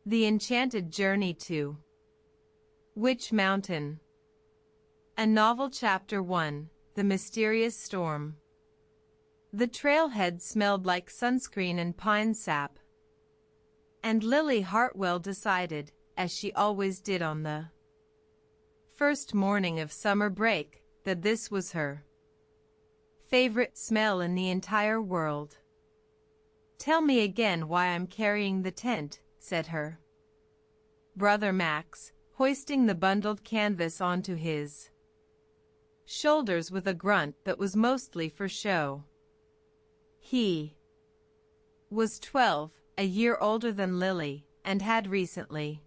The Enchanted Journey to Witch Mountain. A Novel Chapter 1, The Mysterious Storm. The trailhead smelled like sunscreen and pine sap. And Lily Hartwell decided, as she always did on the first morning of summer break, that this was her favorite smell in the entire world. "Tell me again why I'm carrying the tent," said her brother Max, hoisting the bundled canvas onto his shoulders with a grunt that was mostly for show. He was 12, a year older than Lily, and had recently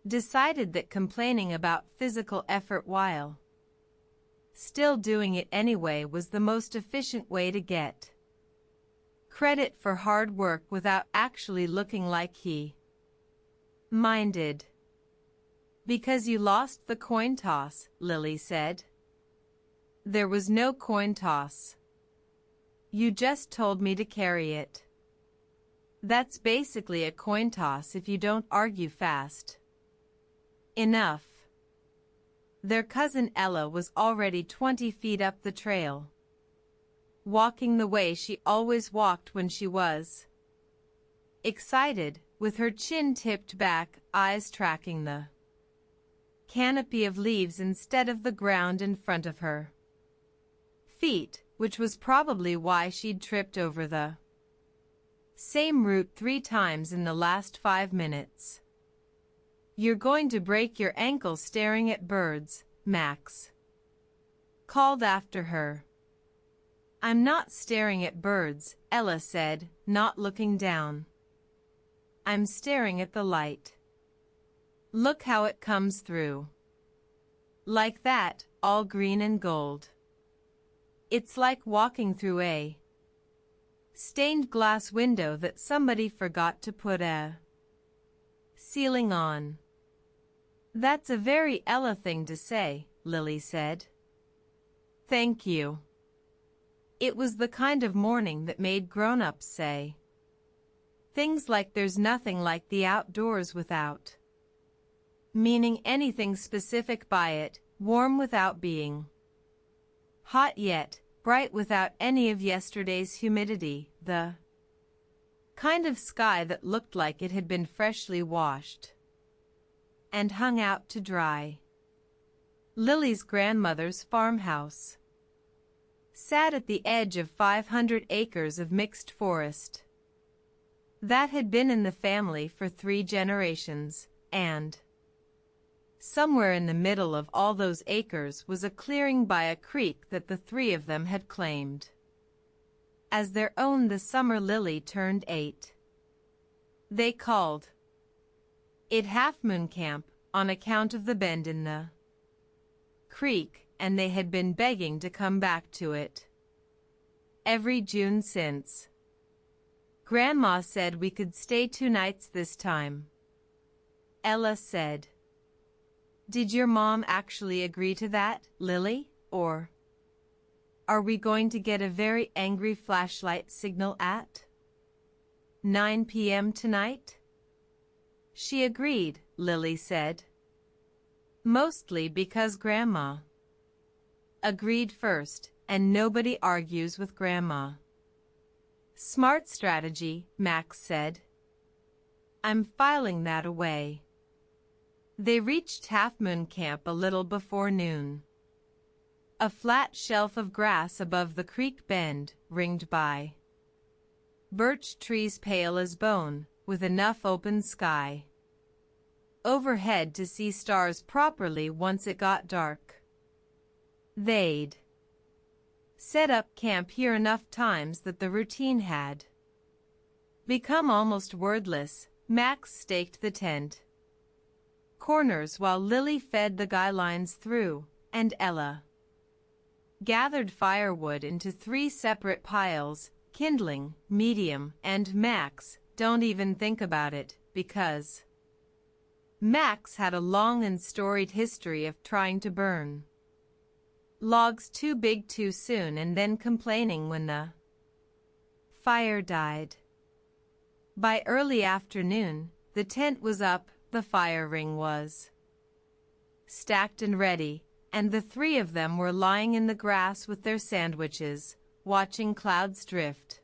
decided that complaining about physical effort while still doing it anyway was the most efficient way to get credit for hard work without actually looking like he minded. "Because you lost the coin toss," Lily said. "There was no coin toss. You just told me to carry it." "That's basically a coin toss if you don't argue fast enough." Their cousin Ella was already 20 feet up the trail, walking the way she always walked when she was excited, with her chin tipped back, eyes tracking the canopy of leaves instead of the ground in front of her feet, which was probably why she'd tripped over the same route 3 times in the last 5 minutes. "You're going to break your ankle staring at birds," Max called after her. "I'm not staring at birds," Ella said, not looking down. "I'm staring at the light. Look how it comes through. Like that, all green and gold. It's like walking through a stained glass window that somebody forgot to put a ceiling on." "That's a very Ella thing to say," Lily said. "Thank you." It was the kind of morning that made grown-ups say things like "there's nothing like the outdoors" without meaning anything specific by it, warm without being hot yet, bright without any of yesterday's humidity, the kind of sky that looked like it had been freshly washed and hung out to dry. Lily's grandmother's farmhouse sat at the edge of 500 acres of mixed forest that had been in the family for 3 generations, and somewhere in the middle of all those acres was a clearing by a creek that the 3 of them had claimed as their own the summer Lily turned 8. They called it Half Moon Camp on account of the bend in the creek, and they had been begging to come back to it every June since. "Grandma said we could stay 2 nights this time," Ella said. "Did your mom actually agree to that, Lily, or are we going to get a very angry flashlight signal at 9 p.m. tonight?" "She agreed," Lily said. "Mostly because Grandma agreed first, and nobody argues with Grandma." "Smart strategy," Max said. "I'm filing that away." They reached Half Moon Camp a little before noon. A flat shelf of grass above the creek bend, ringed by birch trees pale as bone, with enough open sky overhead to see stars properly once it got dark. They'd set up camp here enough times that the routine had become almost wordless. Max staked the tent corners while Lily fed the guy lines through, and Ella gathered firewood into 3 separate piles, kindling, medium, and Max, don't even think about it, because Max had a long and storied history of trying to burn logs too big too soon and then complaining when the fire died. By early afternoon, the tent was up, the fire ring was stacked and ready, and the three of them were lying in the grass with their sandwiches, watching clouds drift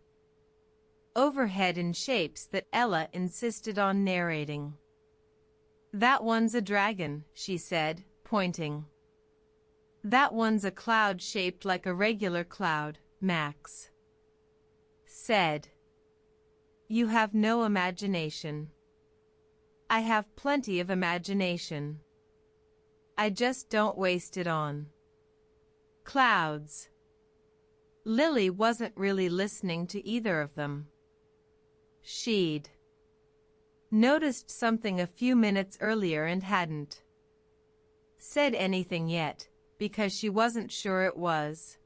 overhead in shapes that Ella insisted on narrating. "That one's a dragon," she said, pointing. "That one's a cloud shaped like a regular cloud," Max said. "You have no imagination." "I have plenty of imagination. I just don't waste it on clouds." Lily wasn't really listening to either of them. She'd noticed something a few minutes earlier and hadn't said anything yet, because she wasn't sure it was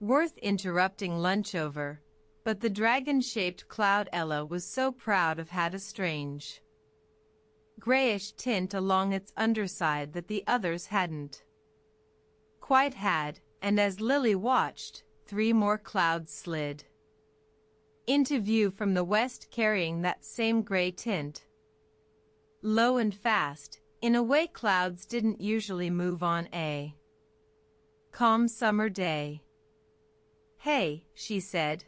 worth interrupting lunch over, but the dragon-shaped cloud Ella was so proud of had a strange grayish tint along its underside that the others hadn't quite had, and as Lily watched, 3 more clouds slid into view from the west carrying that same gray tint. Low and fast, in a way clouds didn't usually move on a calm summer day. "Hey," she said.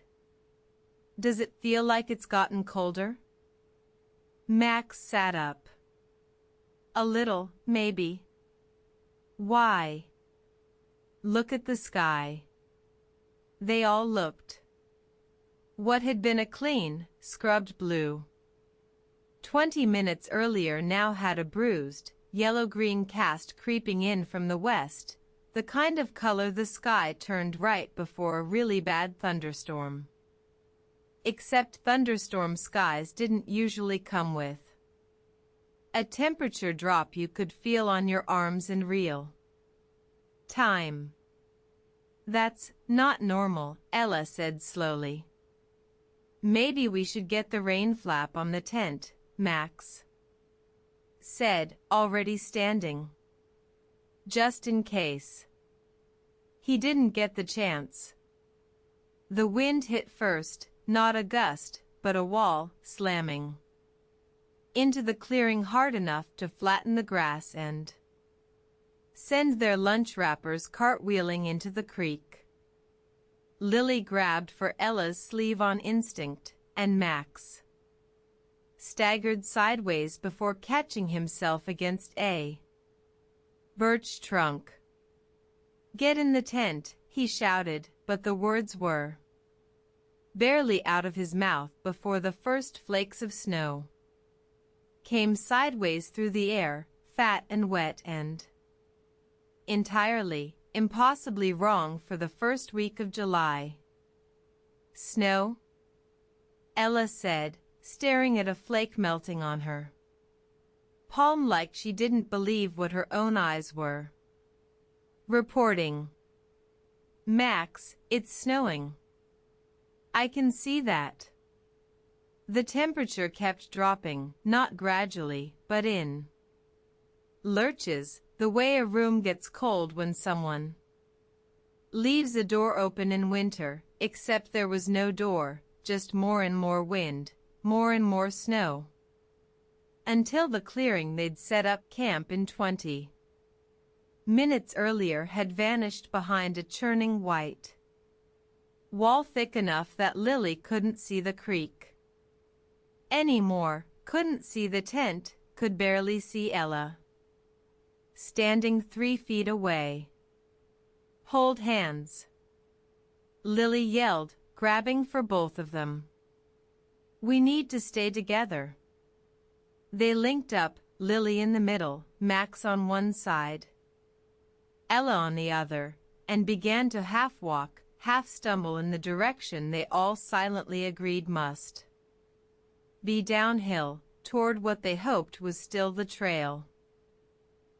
"Does it feel like it's gotten colder?" Max sat up. "A little, maybe." "Why?" "Look at the sky." They all looked. What had been a clean, scrubbed blue 20 minutes earlier now had a bruised, yellow-green cast creeping in from the west, the kind of color the sky turned right before a really bad thunderstorm. Except thunderstorm skies didn't usually come with a temperature drop you could feel on your arms in real time. "That's not normal," Ella said slowly. "Maybe we should get the rain flap on the tent," Max said, already standing. "Just in case." He didn't get the chance. The wind hit first, not a gust, but a wall, slamming into the clearing hard enough to flatten the grass and send their lunch wrappers cartwheeling into the creek. Lily grabbed for Ella's sleeve on instinct, and Max staggered sideways before catching himself against a birch trunk. "Get in the tent," he shouted, but the words were barely out of his mouth before the first flakes of snow came sideways through the air, fat and wet and entirely, impossibly wrong for the first week of July. "Snow?" Ella said, staring at a flake melting on her palm like she didn't believe what her own eyes were reporting. "Max, it's snowing." "I can see that." The temperature kept dropping, not gradually, but in lurches, the way a room gets cold when someone leaves a door open in winter, except there was no door, just more and more wind, more and more snow. Until the clearing they'd set up camp in 20 minutes earlier had vanished behind a churning white wall thick enough that Lily couldn't see the creek anymore, couldn't see the tent, could barely see Ella standing 3 feet away. "Hold hands," Lily yelled, grabbing for both of them. "We need to stay together." They linked up, Lily in the middle, Max on one side, Ella on the other, and began to half walk, half stumble in the direction they all silently agreed must be downhill, toward what they hoped was still the trail.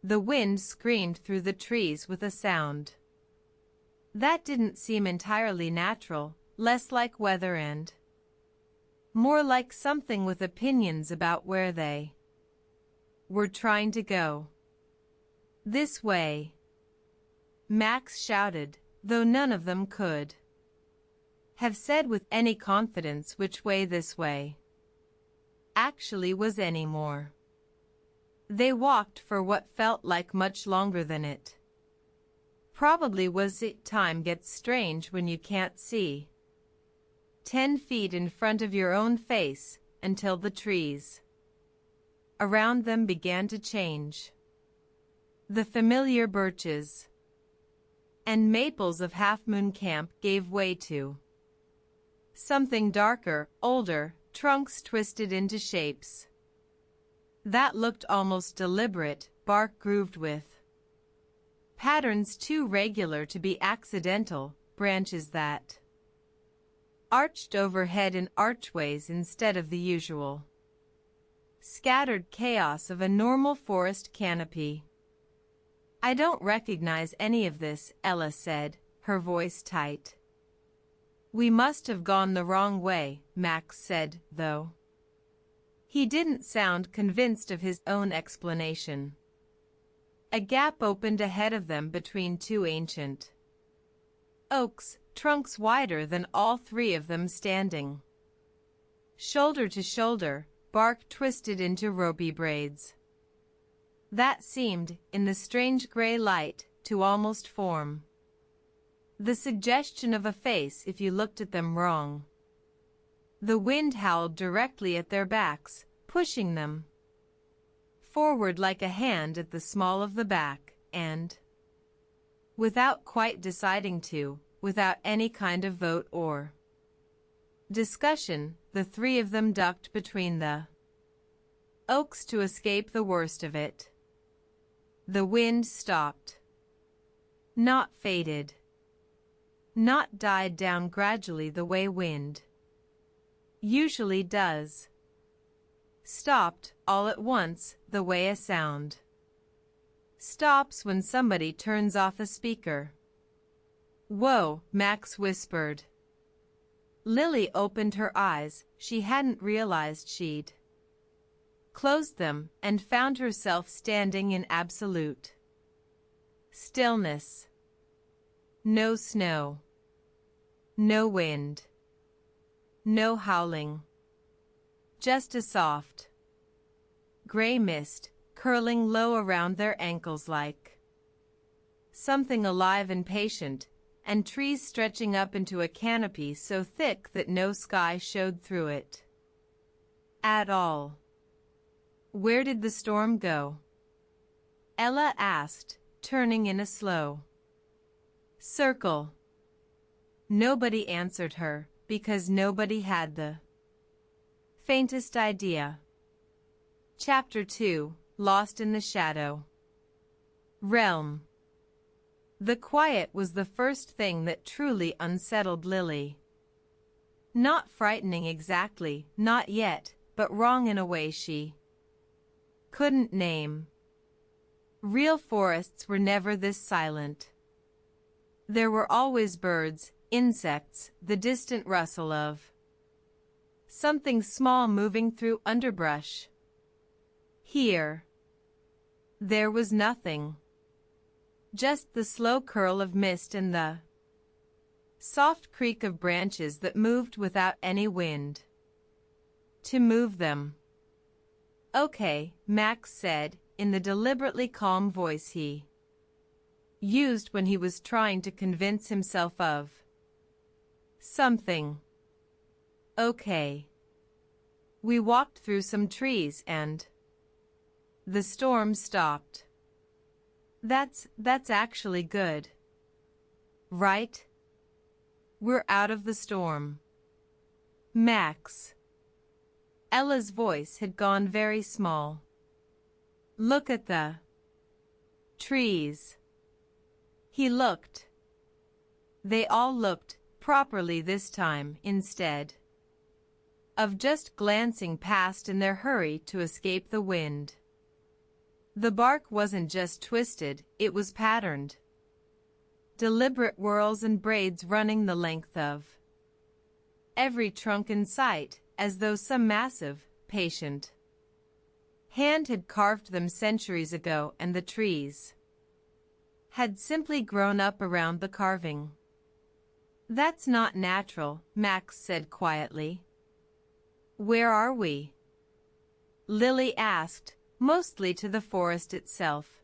The wind screamed through the trees with a sound that didn't seem entirely natural, less like weather and more like something with opinions about where they were trying to go. "This way," Max shouted, though none of them could have said with any confidence which way this way. actually was anymore. They walked for what felt like much longer than it. Probably was it. Time gets strange when you can't see. 10 feet in front of your own face, until the trees around them began to change. The familiar birches and maples of Half Moon Camp gave way to something darker, older, trunks twisted into shapes that looked almost deliberate, bark grooved with patterns too regular to be accidental, branches that arched overhead in archways instead of the usual scattered chaos of a normal forest canopy. "I don't recognize any of this," Ella said, her voice tight. "We must have gone the wrong way," Max said, though he didn't sound convinced of his own explanation. A gap opened ahead of them between two ancient oaks, trunks wider than all three of them standing shoulder to shoulder, bark twisted into ropey braids that seemed, in the strange gray light, to almost form the suggestion of a face if you looked at them wrong. The wind howled directly at their backs, pushing them forward like a hand at the small of the back, and without quite deciding to, without any kind of vote or discussion, the three of them ducked between the oaks to escape the worst of it. The wind stopped. Not faded. Not died down gradually the way wind usually does. Stopped, all at once, the way a sound stops when somebody turns off a speaker. "Whoa," Max whispered. Lily opened her eyes. She hadn't realized she'd closed them, and found herself standing in absolute stillness. No snow. No wind. No howling. Just a soft gray mist, curling low around their ankles like something alive and patient, and trees stretching up into a canopy so thick that no sky showed through it at all. "Where did the storm go?" Ella asked, turning in a slow circle. Nobody answered her, because nobody had the faintest idea. Chapter 2, Lost in the Shadow Realm. The quiet was the first thing that truly unsettled Lily. Not frightening exactly, not yet, but wrong in a way she couldn't name. Real forests were never this silent. There were always birds, insects, the distant rustle of something small moving through underbrush. Here, there was nothing. Just the slow curl of mist and the soft creak of branches that moved without any wind to move them. "Okay," Max said, in the deliberately calm voice he used when he was trying to convince himself of something. "Okay." We walked through some trees and the storm stopped. That's actually good. Right? We're out of the storm. Max. Ella's voice had gone very small. "Look at the trees." He looked. They all looked, properly this time, instead of just glancing past in their hurry to escape the wind. The bark wasn't just twisted, it was patterned. Deliberate whorls and braids running the length of every trunk in sight, as though some massive, patient hand had carved them centuries ago, and the trees had simply grown up around the carving. "That's not natural," Max said quietly. "Where are we?" Lily asked, mostly to the forest itself,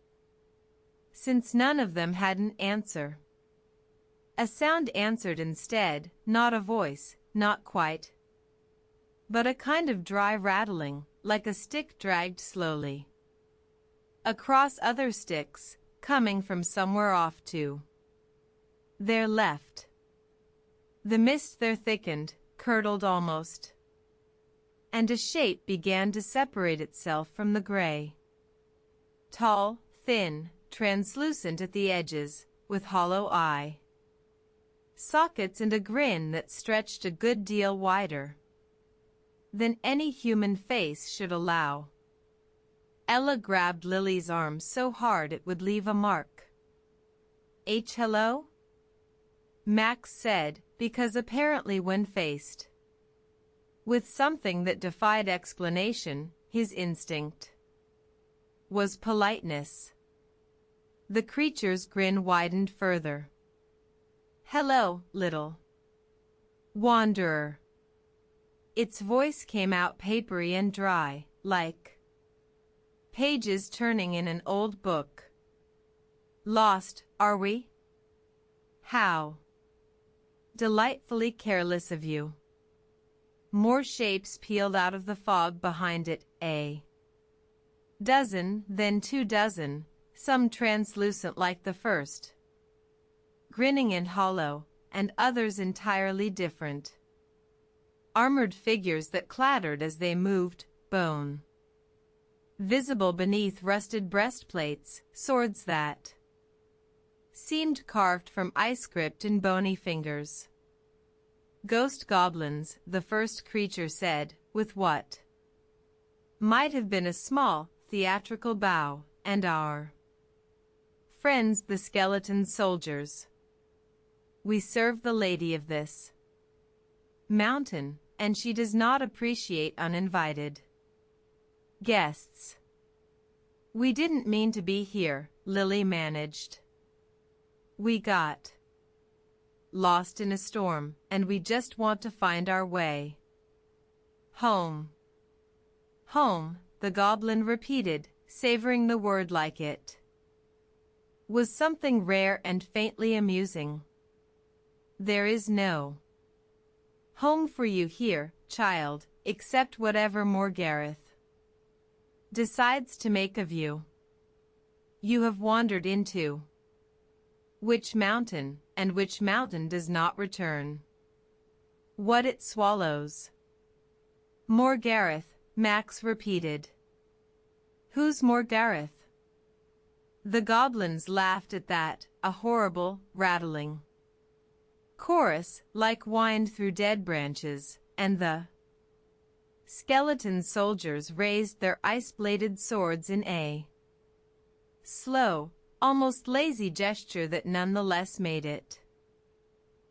since none of them had an answer. A sound answered instead, not a voice, not quite, but a kind of dry rattling, like a stick dragged slowly across other sticks, coming from somewhere off to their left. The mist there thickened, curdled almost, and a shape began to separate itself from the gray. Tall, thin, translucent at the edges, with hollow eye sockets and a grin that stretched a good deal wider than any human face should allow. Ella grabbed Lily's arm so hard it would leave a mark. Hello? Max said, because apparently when faced with something that defied explanation, his instinct was politeness. The creature's grin widened further. Hello, little wanderer. Its voice came out papery and dry, like pages turning in an old book. Lost, are we? How delightfully careless of you. More shapes peeled out of the fog behind it, a dozen, then 2 dozen, some translucent like the first, grinning and hollow, and others entirely different. Armored figures that clattered as they moved, bone visible beneath rusted breastplates, swords that seemed carved from ice-script in bony fingers. Ghost goblins, the first creature said, with what might have been a small, theatrical bow, and our friends the skeleton soldiers. We serve the lady of this mountain, and she does not appreciate uninvited guests. We didn't mean to be here, Lily managed. We got lost in a storm, and we just want to find our way home. Home, the goblin repeated, savoring the word like it was something rare and faintly amusing. There is no home for you here, child, except whatever Morgareth decides to make of you. You have wandered into which mountain, and which mountain does not return what it swallows. Morgareth, Max repeated. Who's Morgareth? The goblins laughed at that, a horrible, rattling chorus, like wind through dead branches, and the skeleton soldiers raised their ice-bladed swords in a slow, almost lazy gesture that nonetheless made it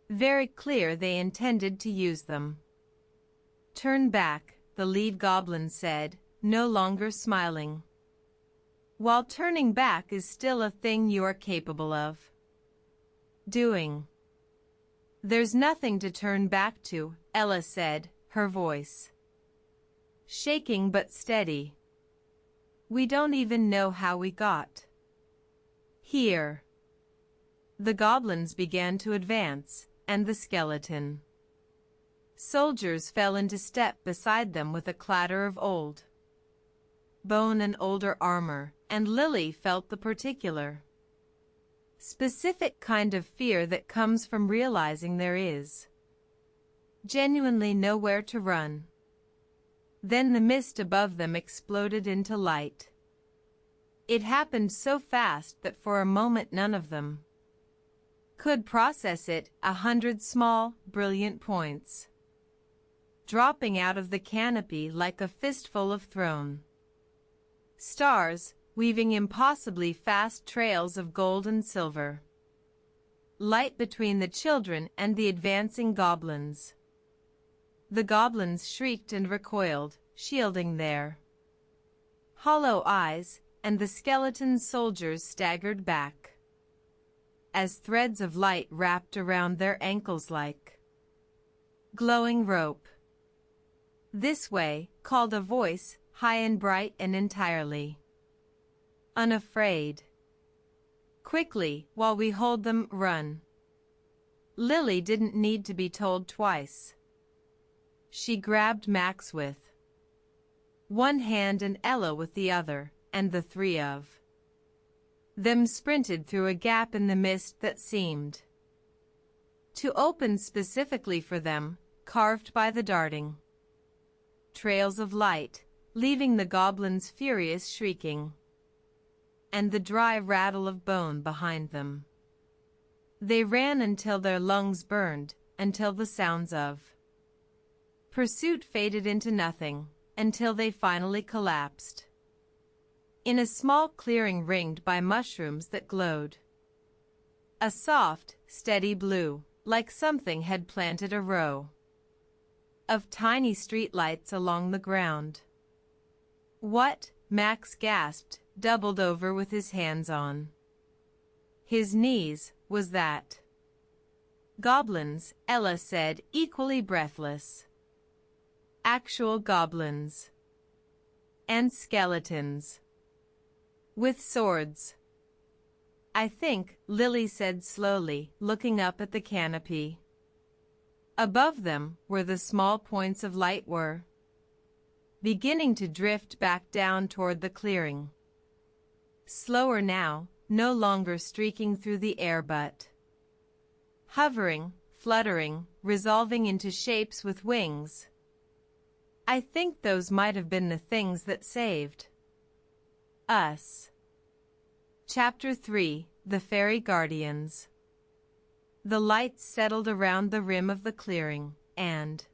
very clear they intended to use them. Turn back, the lead goblin said, no longer smiling. While turning back is still a thing you are capable of doing. There's nothing to turn back to, Ella said, her voice shaking but steady. We don't even know how we got here. The goblins began to advance, and the skeleton soldiers fell into step beside them with a clatter of old bone and older armor, and Lily felt the particular, specific kind of fear that comes from realizing there is genuinely nowhere to run. Then the mist above them exploded into light. It happened so fast that for a moment none of them could process it. 100 small, brilliant points dropping out of the canopy like a fistful of thrown stars, weaving impossibly fast trails of gold and silver light between the children and the advancing goblins. The goblins shrieked and recoiled, shielding their hollow eyes, and the skeleton soldiers staggered back as threads of light wrapped around their ankles like glowing rope. This way, called a voice, high and bright and entirely unafraid. Quickly, while we hold them, run. Lily didn't need to be told twice. She grabbed Max with one hand and Ella with the other, and the three of them sprinted through a gap in the mist that seemed to open specifically for them, carved by the darting trails of light, leaving the goblins furious shrieking and the dry rattle of bone behind them. They ran until their lungs burned, until the sounds of pursuit faded into nothing, until they finally collapsed in a small clearing ringed by mushrooms that glowed a soft, steady blue, like something had planted a row of tiny streetlights along the ground. "What?" Max gasped, doubled over with his hands on his knees. "Was that?" "Goblins," Ella said, equally breathless. "Actual goblins. And skeletons. With swords." "I think," Lily said slowly, looking up at the canopy above them, where the small points of light were beginning to drift back down toward the clearing. Slower now, no longer streaking through the air but hovering, fluttering, resolving into shapes with wings. "I think those might have been the things that saved us." Chapter 3: The Fairy Guardians. The lights settled around the rim of the clearing, and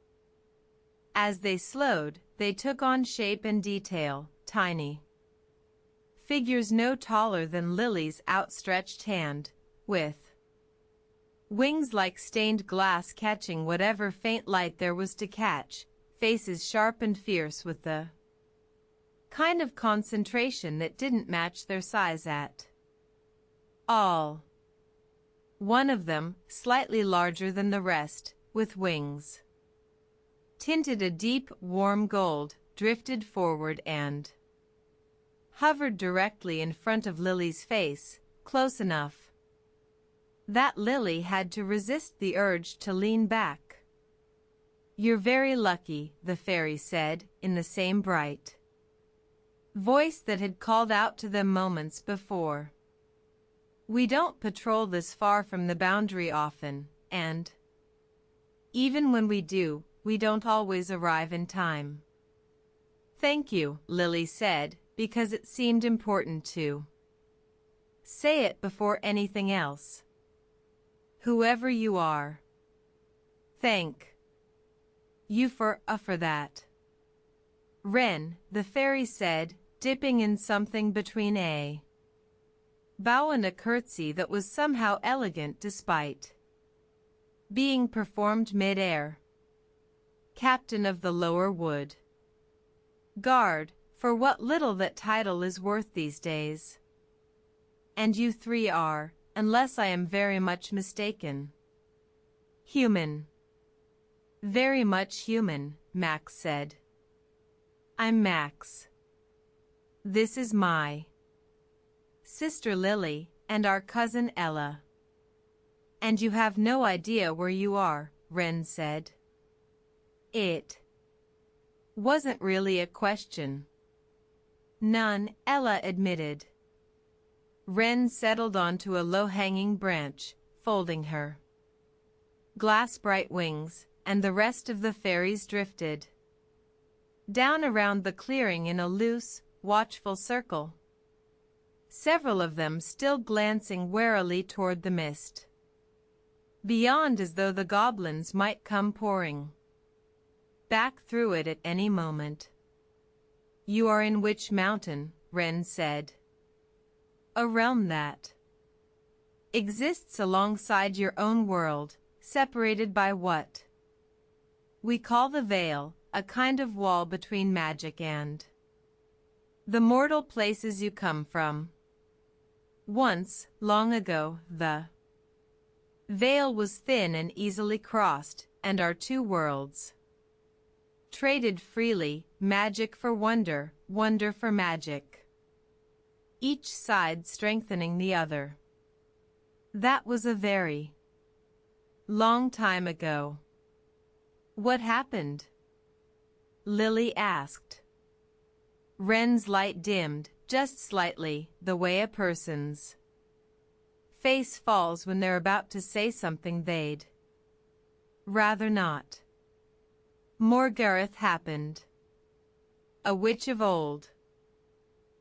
as they slowed, they took on shape and detail, tiny figures no taller than Lily's outstretched hand, with wings like stained glass catching whatever faint light there was to catch, faces sharp and fierce with the kind of concentration that didn't match their size at all. One of them, slightly larger than the rest, with wings tinted a deep, warm gold, drifted forward and hovered directly in front of Lily's face, close enough that Lily had to resist the urge to lean back. "You're very lucky," the fairy said, in the same bright voice that had called out to them moments before. "We don't patrol this far from the boundary often, and even when we do, we don't always arrive in time." "Thank you," Lily said, because it seemed important to say it before anything else. "Whoever you are, thank you for that." "Wren," the fairy said, dipping in something between a bow and a curtsy that was somehow elegant despite being performed mid-air. "Captain of the Lower Wood Guard, for what little that title is worth these days. And you three are, unless I am very much mistaken, human." "Very much human," Max said. "I'm Max. This is my sister Lily, and our cousin Ella." "And you have no idea where you are," Wren said. "It wasn't really a question." "None," Ella admitted. Wren settled onto a low-hanging branch, folding her glass-bright wings, and the rest of the fairies drifted down around the clearing in a loose, watchful circle, several of them still glancing warily toward the mist beyond, as though the goblins might come pouring back through it at any moment. "You are in which mountain?" Wren said. "A realm that exists alongside your own world, separated by what we call the veil, a kind of wall between magic and the mortal places you come from. Once, long ago, the veil was thin and easily crossed, and our two worlds traded freely, magic for wonder, wonder for magic, each side strengthening the other. That was a very long time ago. What happened? Lily asked. Wren's light dimmed, just slightly, the way a person's face falls when they're about to say something they'd rather not. Morgareth happened. A witch of old.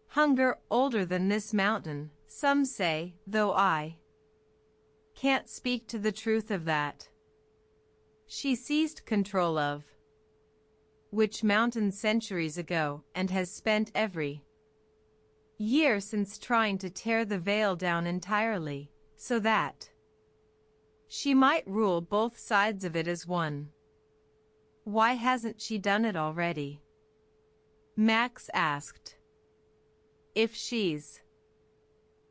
Hunger older than this mountain, some say, though I can't speak to the truth of that. She seized control of Witch Mountain centuries ago and has spent every year since trying to tear the veil down entirely, so that she might rule both sides of it as one. Why hasn't she done it already? Max asked. If she's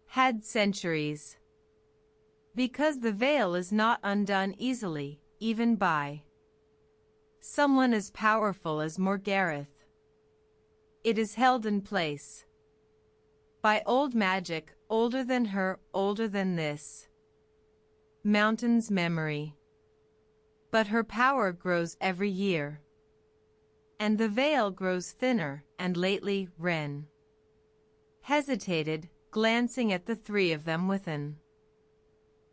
had centuries. Because the veil is not undone easily, even by someone as powerful as Morgareth. It is held in place by old magic, older than her, older than this mountain's memory. But her power grows every year, and the veil grows thinner, and lately Wren hesitated, glancing at the three of them with an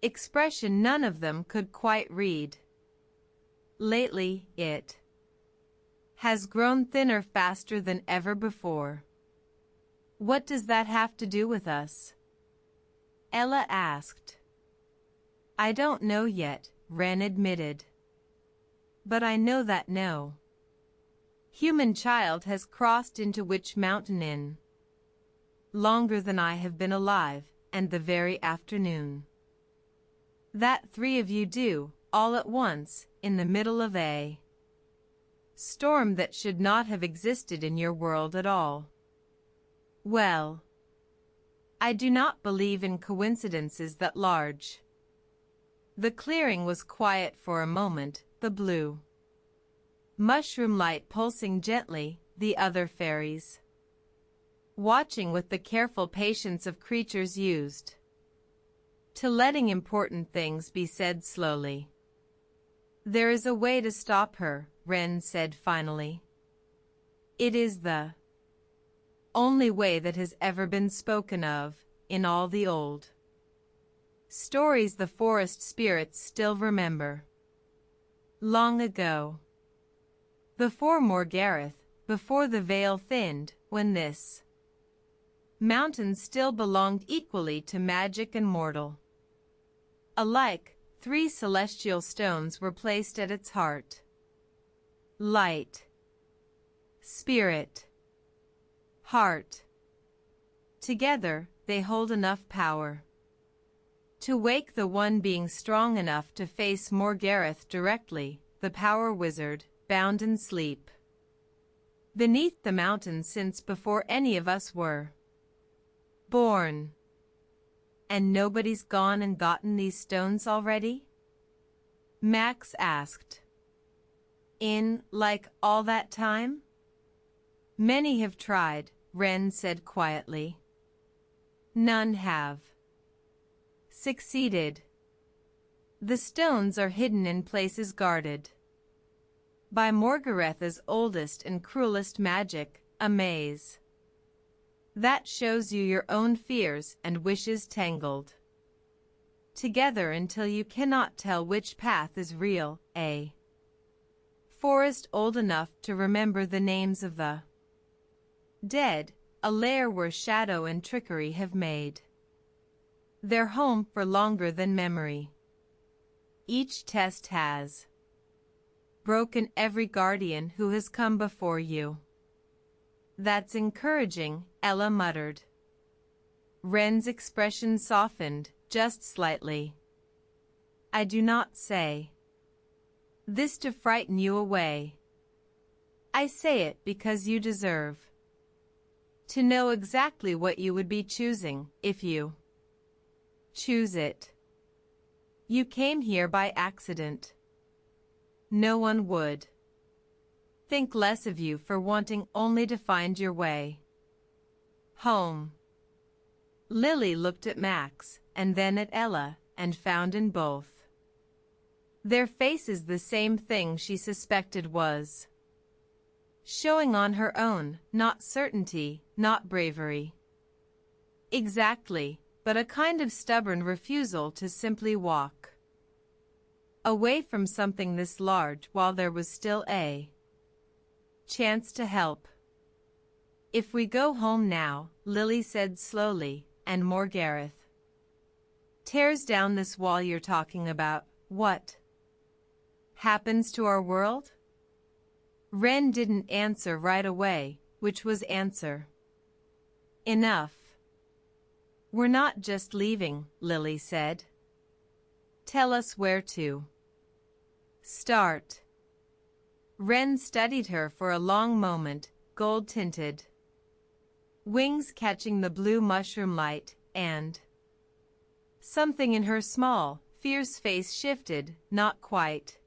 expression none of them could quite read. Lately, it has grown thinner faster than ever before. What does that have to do with us? Ella asked. I don't know yet, Wren admitted. But I know that no human child has crossed into Witch Mountain in longer than I have been alive, and the very afternoon that three of you do, all at once, in the middle of a storm that should not have existed in your world at all. Well, I do not believe in coincidences that large. The clearing was quiet for a moment, the blue mushroom light pulsing gently, the other fairies watching with the careful patience of creatures used to letting important things be said slowly. There is a way to stop her, Wren said finally. It is the only way that has ever been spoken of in all the old stories the forest spirits still remember. Long ago, before Morgareth, before the veil thinned, when this mountain still belonged equally to magic and mortal alike, three celestial stones were placed at its heart. Light, spirit, heart. Together, they hold enough power to wake the one being strong enough to face Morgareth directly, the power wizard, bound in sleep beneath the mountain since before any of us were born. And nobody's gone and gotten these stones already? Max asked. In, like, all that time? Many have tried, Wren said quietly. None have succeeded. The stones are hidden in places guarded by Morgareth's oldest and cruelest magic, a maze that shows you your own fears and wishes tangled together until you cannot tell which path is real, a forest old enough to remember the names of the dead, a lair where shadow and trickery have made their home for longer than memory. Each test has broken every guardian who has come before you. That's encouraging, Ella muttered. Wren's expression softened, just slightly. I do not say this to frighten you away. I say it because you deserve to know exactly what you would be choosing, if you choose it. You came here by accident. No one would think less of you for wanting only to find your way home. Lily looked at Max, and then at Ella, and found in both their faces the same thing she suspected was showing on her own, not certainty, not bravery. Exactly, but a kind of stubborn refusal to simply walk away from something this large while there was still a chance to help. If we go home now, Lily said slowly, and more Gareth tears down this wall you're talking about, what happens to our world? Wren didn't answer right away, which was answer enough. We're not just leaving, Lily said. Tell us where to start. Wren studied her for a long moment, gold-tinted wings catching the blue mushroom light, and something in her small, fierce face shifted, not quite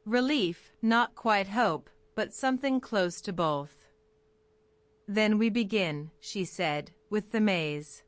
relief, not quite hope, but something close to both. Then we begin, she said, with the maze.